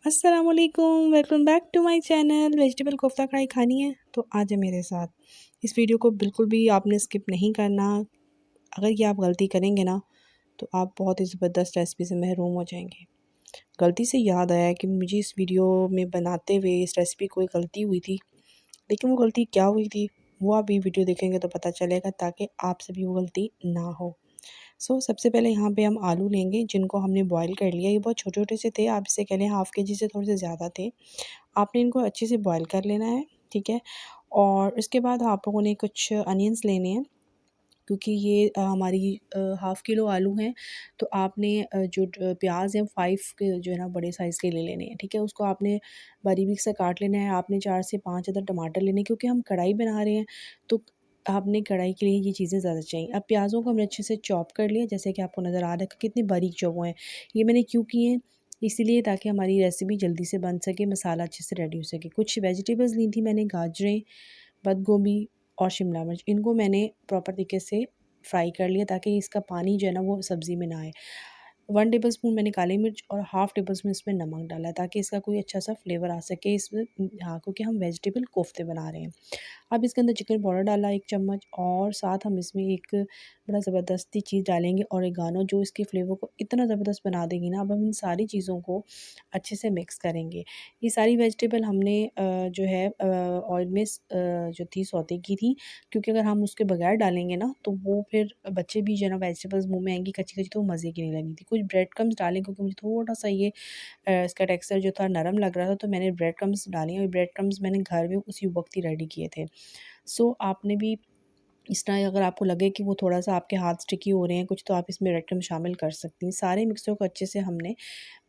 अस्सलाम वालेकुम, welcome back to my channel. Vegetable kofta kadhai खानी है तो आ जाए मेरे साथ। इस वीडियो को बिल्कुल भी आपने स्किप नहीं करना। अगर ये आप गलती करेंगे ना तो आप बहुत ही ज़बरदस्त रेसिपी से महरूम हो जाएंगे। गलती से याद आया कि मुझे इस वीडियो में बनाते हुए इस रेसिपी कोई गलती हुई थी, लेकिन वो गलती क्या हुई थी वो आप ये वीडियो देखेंगे तो पता चलेगा, ताकि आपसे भी वो गलती ना हो। सबसे पहले यहाँ पे हम आलू लेंगे जिनको हमने बॉईल कर लिया। ये बहुत छोटे-छोटे से थे, आप इसे कह लें हाफ़ केजी से थोड़े से ज़्यादा थे। आपने इनको अच्छे से बॉईल कर लेना है, ठीक है? और इसके बाद आप लोगों ने कुछ अनियंस लेने हैं, क्योंकि ये हमारी हाफ़ किलो आलू हैं, तो आपने जो प्याज़ हैं 5 के जो है ना बड़े साइज़ के ले लेने हैं, ठीक है? उसको आपने बारीक से काट लेना है। आपने 4 से 5 अदद टमाटर लेने हैं, क्योंकि हम कढ़ाई बना रहे हैं, तो आपने कढ़ाई के लिए ये चीज़ें ज़्यादा चाहिए। अब प्याज़ों को हमने अच्छे से चॉप कर लिया, जैसे कि आपको नज़र आ रहा है कि कितने बारीक चॉप हुए हैं। ये मैंने क्यों किए हैं? इसीलिए ताकि हमारी रेसिपी जल्दी से बन सके, मसाला अच्छे से रेडी हो सके। कुछ वेजिटेबल्स ली थी मैंने, गाजरें, पत्ता गोभी और शिमला मिर्च। इनको मैंने प्रॉपर तरीके से फ्राई कर लिया, ताकि इसका पानी जो है ना वो सब्ज़ी में ना आए। 1 टेबलस्पून मैंने काली मिर्च और हाफ़ टेबलस्पून इसमें नमक डाला है, ताकि इसका कोई अच्छा सा फ्लेवर आ सके इसमें। हाँ, क्योंकि हम वेजिटेबल कोफ्ते बना रहे हैं। अब इसके अंदर चिकन पाउडर डाला 1 चम्मच, और साथ हम इसमें एक बड़ा ज़बरदस्ती चीज़ डालेंगे, ऑरिगानो, जो इसके फ्लेवर को इतना ज़बरदस्त बना देगी ना। अब हम इन सारी चीज़ों को अच्छे से मिक्स करेंगे। ये सारी वेजिटेबल हमने जो है ऑयल में जो थी सौते की थी, क्योंकि अगर हम उसके बगैर डालेंगे ना तो वो फिर बच्चे भी जो है ना वेजिटेबल्स मुँह में आएँगी कच्ची-कच्ची, तो मज़े की नहीं लगनी थी। कुछ ब्रेड क्रम्स डालें, क्योंकि मुझे थोड़ा-सा ये इसका टेक्सचर जो था नरम लग रहा था, तो मैंने ब्रेड क्रम्स डाले, और ब्रेड क्रम्स मैंने घर में उसी वक़्त ही रेडी किए थे। आपने भी इस तरह, अगर आपको लगे कि वो थोड़ा-सा आपके हाथ स्टिकी हो रहे हैं कुछ, तो आप इसमें ब्रेड क्रम्ब शामिल कर सकती हैं। सारे मिक्सचर को अच्छे से हमने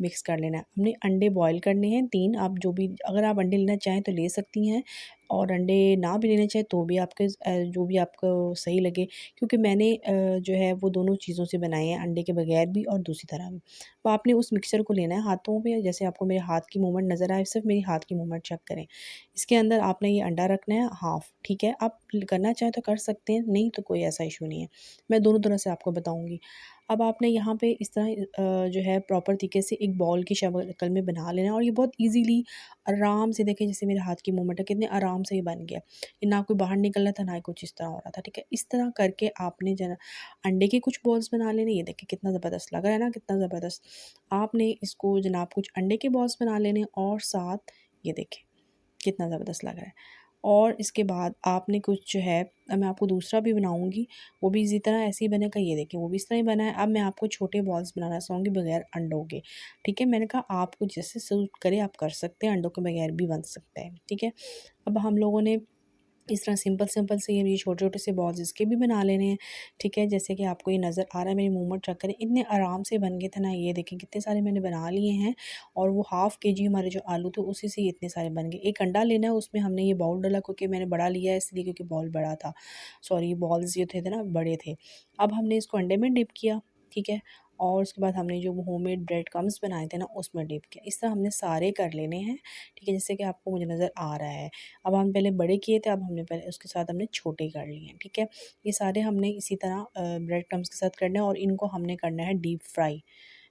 मिक्स कर लेना है। हमने अंडे बॉयल करने हैं 3। आप जो भी, अगर आप अंडे लेना चाहें तो ले सकती हैं, और अंडे ना भी लेना चाहें तो भी आपके जो भी आपको सही लगे, क्योंकि मैंने जो है वो दोनों चीज़ों से बनाए हैं, अंडे के बगैर भी और दूसरी तरह भी। तो आपने उस मिक्सचर को लेना है हाथों पे, जैसे आपको मेरे हाथ की मूवमेंट नज़र आए, सिर्फ मेरी हाथ की मूवमेंट चेक करें। इसके अंदर आपने ये अंडा रखना है हाफ़, ठीक है? आप करना चाहें तो कर सकते हैं, नहीं तो कोई ऐसा इशू नहीं है। मैं दोनों तरह से आपको बताऊँगी। अब आपने यहाँ पे इस तरह जो है प्रॉपर तरीके से एक बॉल की शक्ल में बना लेना है, और ये बहुत ईज़िली आराम से, देखिए जैसे मेरे हाथ की मूवमेंट है, कितने आराम से ये बन गया। ये ना कोई बाहर निकल रहा था, ना ही कुछ इस तरह हो रहा था, ठीक है? इस तरह करके आपने जना अंडे के कुछ बॉल्स बना लेने। ये देखिए कितना ज़बरदस्त लग रहा है ना, कितना ज़बरदस्त। आपने इसको जनाब कुछ अंडे के बॉल्स बना लेने, और साथ ये देखें कितना ज़बरदस्त लग रहा है। और इसके बाद आपने कुछ जो है, अब मैं आपको दूसरा भी बनाऊँगी, वो भी इसी तरह ऐसे ही बनेगा। ये देखिए वो भी इस तरह ही बना है। अब मैं आपको छोटे बॉल्स बनाना सिखाऊँगी बगैर अंडों के, ठीक है? मैंने कहा आपको जैसे सूट करे आप कर सकते हैं, अंडों के बगैर भी बन सकता है, ठीक है? अब हम लोगों ने इस तरह सिंपल से ये छोटे-छोटे से बॉल्स इसके भी बना लेने हैं, ठीक है? जैसे कि आपको ये नज़र आ रहा है, मेरी मूवमेंट चेक करें, इतने आराम से बन गए थे ना। ये देखें कितने सारे मैंने बना लिए हैं, और वो हाफ़ केजी हमारे जो आलू थे उसी से ये इतने सारे बन गए। एक अंडा लेना है, उसमें हमने ये बाउल डाला, क्योंकि मैंने बड़ा लिया है इसलिए, क्योंकि बाउल बड़ा था। सॉरी, बॉल्स जो थे ना बड़े थे। अब हमने इसको अंडे में डिप किया, ठीक है? और उसके बाद हमने जो होममेड ब्रेड क्रम्ब्स बनाए थे ना उसमें डिप किया। इस तरह हमने सारे कर लेने हैं, ठीक है? जैसे कि आपको मुझे नज़र आ रहा है। अब हम पहले बड़े किए थे, अब हमने पहले उसके साथ हमने छोटे कर लिए हैं, ठीक है? ये सारे हमने इसी तरह ब्रेड क्रम्ब्स के साथ करना है, और इनको हमने करना है डीप फ्राई,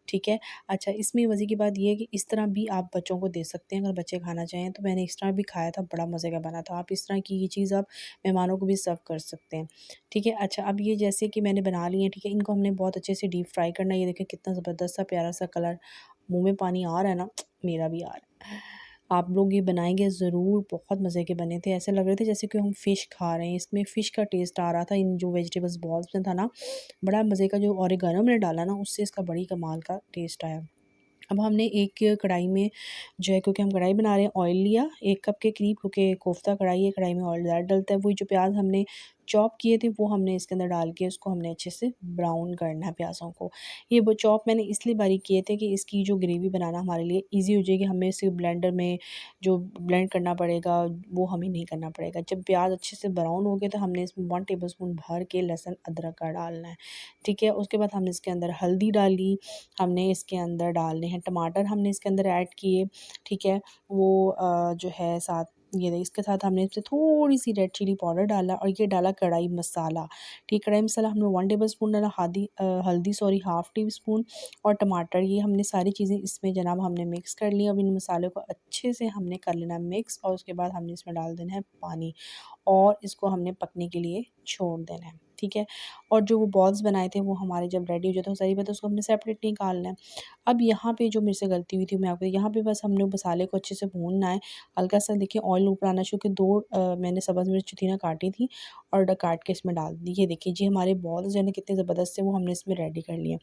ठीक है? अच्छा, इसमें मज़े की बात ये है कि इस तरह भी आप बच्चों को दे सकते हैं, अगर बच्चे खाना चाहें तो। मैंने इस तरह भी खाया था, बड़ा मज़े का बना था। आप इस तरह की ये चीज़ आप मेहमानों को भी सर्व कर सकते हैं, ठीक है? अच्छा, अब ये जैसे कि मैंने बना लिए हैं, ठीक है? इनको हमने बहुत अच्छे से डीप फ्राई करना है। ये देखिए कितना ज़बरदस्त सा प्यारा सा कलर, मुँह में पानी आ रहा है ना, मेरा भी आ रहा है। आप लोग ये बनाएँगे ज़रूर, बहुत मज़े के बने थे। ऐसे लग रहे थे जैसे कि हम फ़िश खा रहे हैं, इसमें फ़िश का टेस्ट आ रहा था इन जो वेजिटेबल्स बॉल्स में था ना। बड़ा मज़े का, जो ओरिगैनो मैंने डाला ना उससे इसका बड़ी कमाल का टेस्ट आया। अब हमने एक कढ़ाई में जो है, क्योंकि हम कढ़ाई बना रहे हैं, ऑयल लिया 1 कप के करीब, क्योंकि कोफ्ता कढ़ाई है, कढ़ाई में ऑयल ज़्यादा डलता है। वही जो प्याज़ हमने चॉप किए थे वो हमने इसके अंदर डाल के उसको हमने अच्छे से ब्राउन करना है प्याज़ों को। ये वो चॉप मैंने इसलिए बारीक किए थे कि इसकी जो ग्रेवी बनाना हमारे लिए ईज़ी हो जाएगी। हमें सिर्फ ब्लेंडर में जो ब्लेंड करना पड़ेगा वो हमें नहीं करना पड़ेगा। जब प्याज़ अच्छे से ब्राउन हो गए तो हमने इसमें 1 टेबलस्पून भर के लहसुन अदरक का डालना है, ठीक है? उसके बाद हमने इसके अंदर हल्दी डाली, हमने इसके अंदर डालने हैं टमाटर, हमने इसके अंदर ऐड किए, ठीक है? वो जो है साथ ये देखिए इसके साथ हमने इसमें थोड़ी सी रेड चिली पाउडर डाला और ये डाला कढ़ाई मसाला। ठीक, कढ़ाई मसाला हमने 1 टेबलस्पून डाला, हल्दी सॉरी हाफ़ टी स्पून और टमाटर, ये हमने सारी चीज़ें इसमें जनाब हमने मिक्स कर ली। अब इन मसालों को अच्छे से हमने कर लेना मिक्स और उसके बाद हमने इसमें डाल देना है पानी और इसको हमने पकने के लिए छोड़ देना है, ठीक है। और जो वो बॉल्स बनाए थे वो हमारे जब रेडी हो जाते हैं सारी बात, उसको हमने सेपरेट निकालना है। अब यहाँ पे जो मेरे से गलती हुई थी मैं आपको, यहाँ पे बस हमने मसाले को अच्छे से भूनना है। हल्का सा देखिए ऑयल ऊपर आना शुरू, कि 2 मैंने सब्ज़ मिर्च थी ना काटी थी और काट के इसमें डाल दी। ये देखिए जी हमारे बॉल्स जो है ना कितने ज़बरदस्त थे, वो हमने इसमें रेडी कर लिए।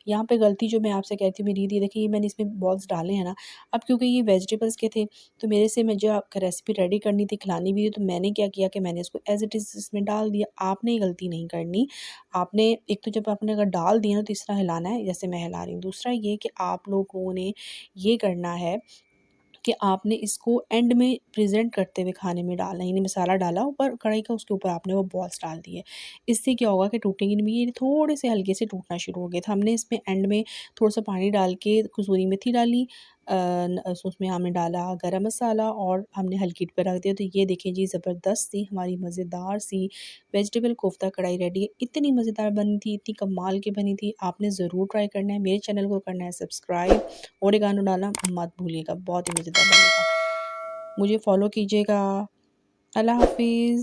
यहाँ पे गलती जो मैं आपसे कहती हूँ मेरी, ये देखिए ये मैंने इसमें बॉल्स डाले हैं ना, अब क्योंकि ये वेजिटेबल्स के थे तो मेरे से मैं जो रेसिपी रेडी करनी थी, खिलानी भी थी, तो मैंने क्या किया कि मैंने इसको एज़ इट इज़ इसमें डाल दिया। आपने ये गलती नहीं करनी। आपने एक तो जब आपने अगर डाल दिया ना तो इस तरह हिलाना है जैसे मैं हिला रही हूँ। दूसरा ये कि आप लोगों ने ये करना है कि आपने इसको एंड में प्रेज़ेंट करते हुए खाने में डालना है, यानी मसाला डाला ऊपर कढ़ाई का, उसके ऊपर आपने वो बॉल्स डाल दिए। इससे क्या होगा कि टूटेंगे नहीं, ये थोड़े से हल्के से टूटना शुरू हो गए थे। हमने इसमें एंड में थोड़ा-सा पानी डाल के कसूरी मेथी डाली, उसमें हमने डाला गरम मसाला और हमने हल्की हीट पे रख दिया। तो ये देखिए जी ज़बरदस्त सी हमारी मज़ेदार सी वेजिटेबल कोफ्ता कढ़ाई रेडी है। इतनी मज़ेदार बनी थी, इतनी कमाल की बनी थी, आपने ज़रूर ट्राई करना है। मेरे चैनल को करना है सब्सक्राइब, ओरिगानो डालना मत भूलिएगा, बहुत ही मज़ेदार बनेगा। मुझे फ़ॉलो कीजिएगा। अल्लाह हाफ़िज़।